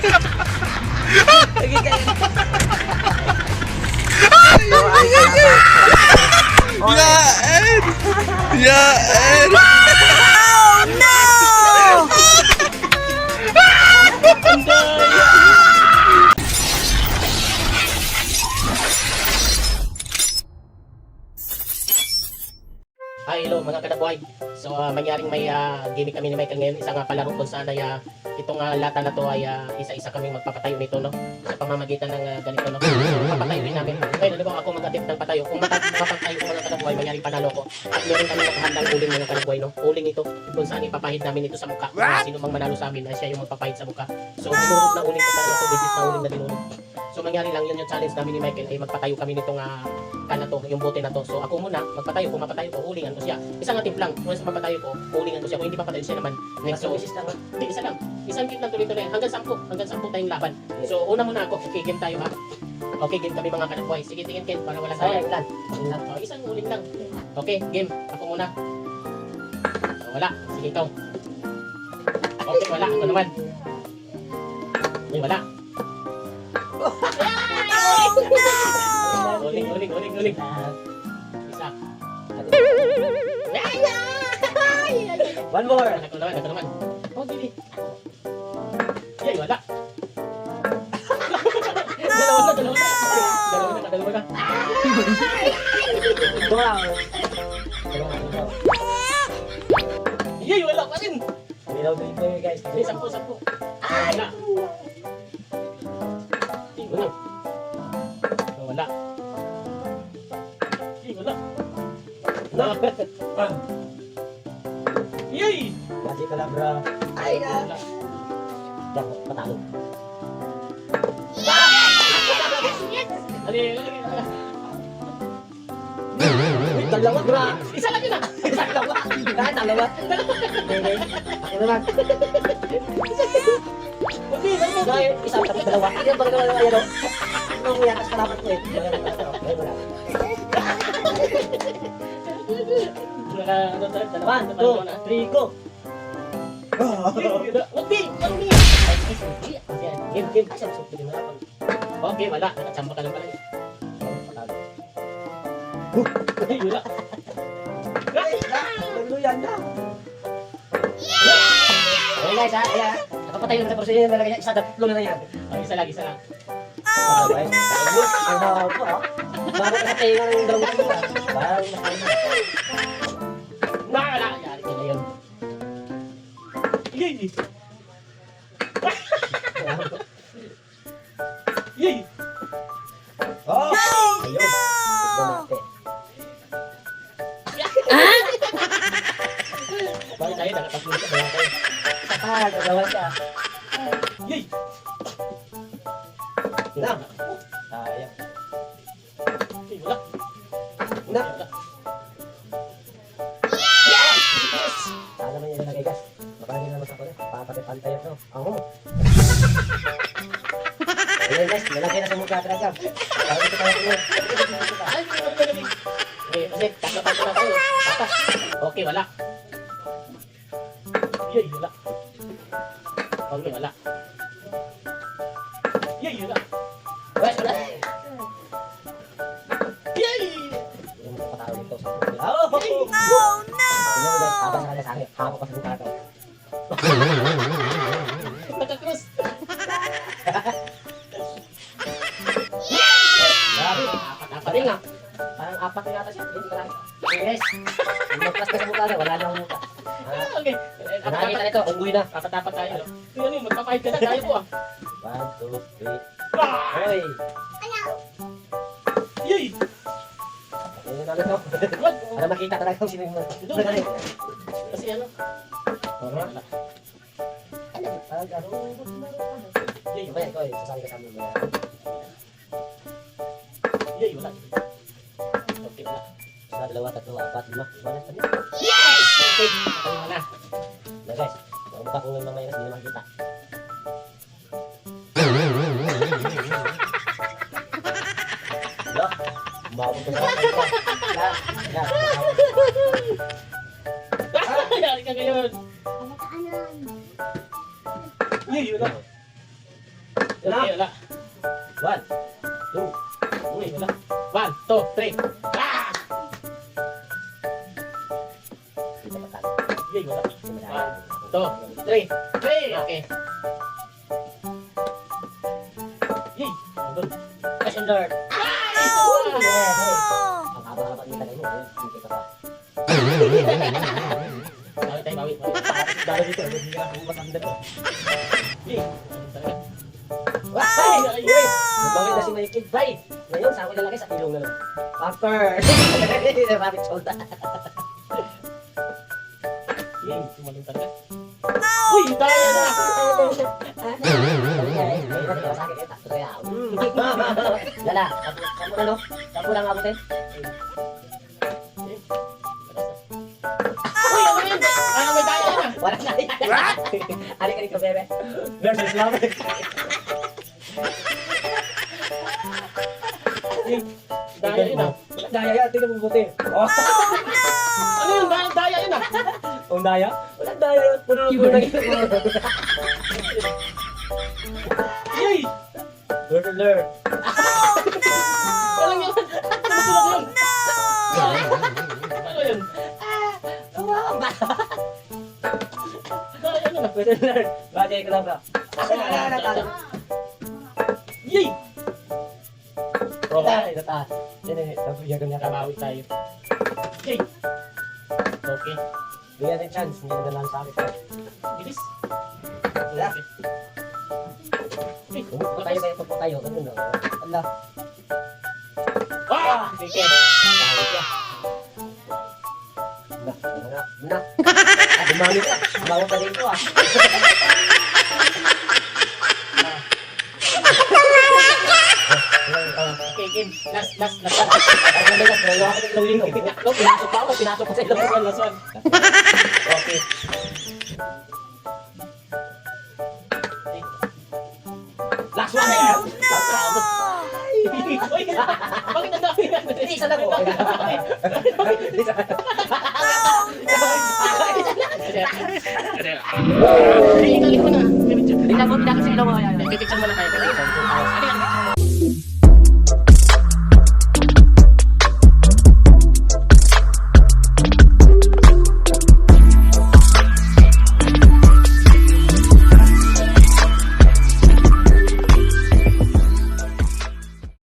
Lagi kayo. Yaen! Yaen! Oh no! Hi, hello mga kadabuhay. So, mangyaring may gimmick kami ni Michael ngayon. Isang palaro kung saan ay itong lata na to ay isa-isa kaming magpapatayo nito, no? Sa pamamagitan ng ganito, no? So, papatayuin namin. Ngayon, ano ba ako mag-attempt ng patayo? Kung mapapatayo ko mga kadabuhay, mangyaring panalo ko. At meron kami nakahandang uling mga kadabuhay, no? Uling ito kung saan ipapahid namin ito sa mukha. Sino mang manalo sa amin ay siya yung magpapahid sa mukha. So, dinurot na uling ko talaga to. Bigit na uling na dinurot. So, mangyari lang yun yung challenge namin ni Michael ay magpatayo kami nitong na to, yung bote na to. So ako muna, magpatayo. Kung mapatayo ko, hulingan ko siya. Isang attempt lang. Once mapatayo ko, hulingan ko siya. Kung hindi papatayo siya naman, next so, hindi, isa lang. Isang game lang tuloy-tuloy. Hanggang 10. Hanggang 10 tayong laban. So una muna ako. Okay, game tayo ha. Okay, game kami mga kanaboy. Sige, tingin Ken, para wala tayo. Isang huling lang. Okay, game. Ako muna. So, wala. Sige, ikaw. Okay, wala. Ako naman. Okay, wala. Uling. Isa. One more. Ako naman. Oh, gini. Yay, wala. Dalawa na. Wow. Yay, wala pa rin. Ilaw din po yun guys. Ay, 10. Wala. Ay, wala. Wala. Ay, wala. Yay! Magic ka lang bro. Ay, wala. Dapat patalo. Ali. Dalawa bro. Isa lang yun ah. Dalawa. Dalawa. Okay. Ako naman. Dahil isang tapos dalawa. Yan pag dalawa yan o. Ano ko yan? Tapos kalapat ko eh. Wala. 1, 2, 3, go! Wag din! Game. Okay, wala. Nakachamba ka lang pala. Ay, wala. Luluyan na. Okay guys ha, ayan. Nakapatay naman sa porso yun. Malagay niya, isa tatlo na yan. Oh, isa lang. Oh no! Ang hawag ko ha. Bago ka sa tayo ng dalawang ko ha. Parang masaya. Wala. Yari ka na yun. Yay! Yay! Oh! Ayun. Tignan natin. Bakit tayo nakapagpunta sa mga tayo? Dalawa siya. Yay! Na. Sayang. Ay, wala. Na. Wala. Sana naman yung nilagay guys. Mapalagay naman sa kulit. Papatay-pantay ito. Oo. Ayan guys, nilagay na sa mukha talaga. Para dito tayo tuloy. Ay, okay, kasi tatlapan ko na tayo. Patas. Okay, wala. Yay, wala. Okay, wala. Yay, wala. Wala. Yay! Yung patalo dito sa mukha. Oh no! Tingnan mo guys, habang nalala sa akin. Hawak ko sa mukha ito. Nakakrus. Grabe. Apat Pati nga. Parang apat na yata siya. Hindi ko lang. Okay guys. Magpas ka sa mukha na. Wala na ang mukha. Okay. Nakakita nito. Unggoy na. Apat tayo. No? Yun yun, magpapahid ka na. Kaya po ah. 1, 2, 3. Ah! Hoy. Yay! Ayun na ito. Wag. Para makita talaga kung sino yung mga. Kasi ano? Wala. Yay, Ikaw yan, ikaw eh. Sasali ka sa amin mo yan. yay, wala. Okay, wala. Isa, dalawa, tatlo, apat, lima. Wala sa niyo. Okay, wala. Na guys, makumukha kung yung mamaya hindi na makita. Lo, umabot ko sa akin ko. Yari ka ngayon. Yay, wala. Okay, wala. 1, 2, uy, wala. 1, 2, 3. Ah! Yay, wala. 1, 2, 3. 3, okay. Yay, nandun. Cash and dirt. Ay, Yes, hey. Ang haba-haba ng tagal mo. Hindi ka pa. bawi tayo, bawi. Dalo dito. Hindi ka pa matanda to. Yay. Ay! Uy! Nabawit na si Maykid. Bay! Ngayon, sa ako lalaki sa ilong na lang. Pamper! Rabbit soda. Yay, tumalong talaga. Uy, daya na! Lala, sapo na no? Sapo lang ako din. Uy, ano yun? Ano may daya na? Wala na yan. Alik ka bebe. Versus love. Daya yun ah. Daya yan, tingnan mo buti. Oh. Ano yun? Daya yun ah. Ang daya? Wala daya yan. Puno na yun. Yay! Learn to learn. Walang yun. Sumusunod yun. Ano yun? Daya yun ah. Learn to learn. Bagay ko lang ba? Yay! Ay, nataas. Yagan niya ka. Kamawi tayo. Yay! Okay. Bigyan natin chance. Hindi na lang sa akin. Bilis. Wala. Okay. Hey, Pupo tayo. Ano na? Ala. ah! Sige. Tawag ka. Na. Dumami ka. Bawa pa rin ko ah. Okay, game. Last. Ang ganda ka. Wala ako ng linggo. Pinasok pa ako. Pinasok ko sa ilong. Last one. Okay. Last one eh. Uy, bakit ang dami yan? Hindi, isa lang ko. Ikalit mo na. Tingnan mo, pinakit sa ilong mo. Pipicture mo na tayo. Ano yan?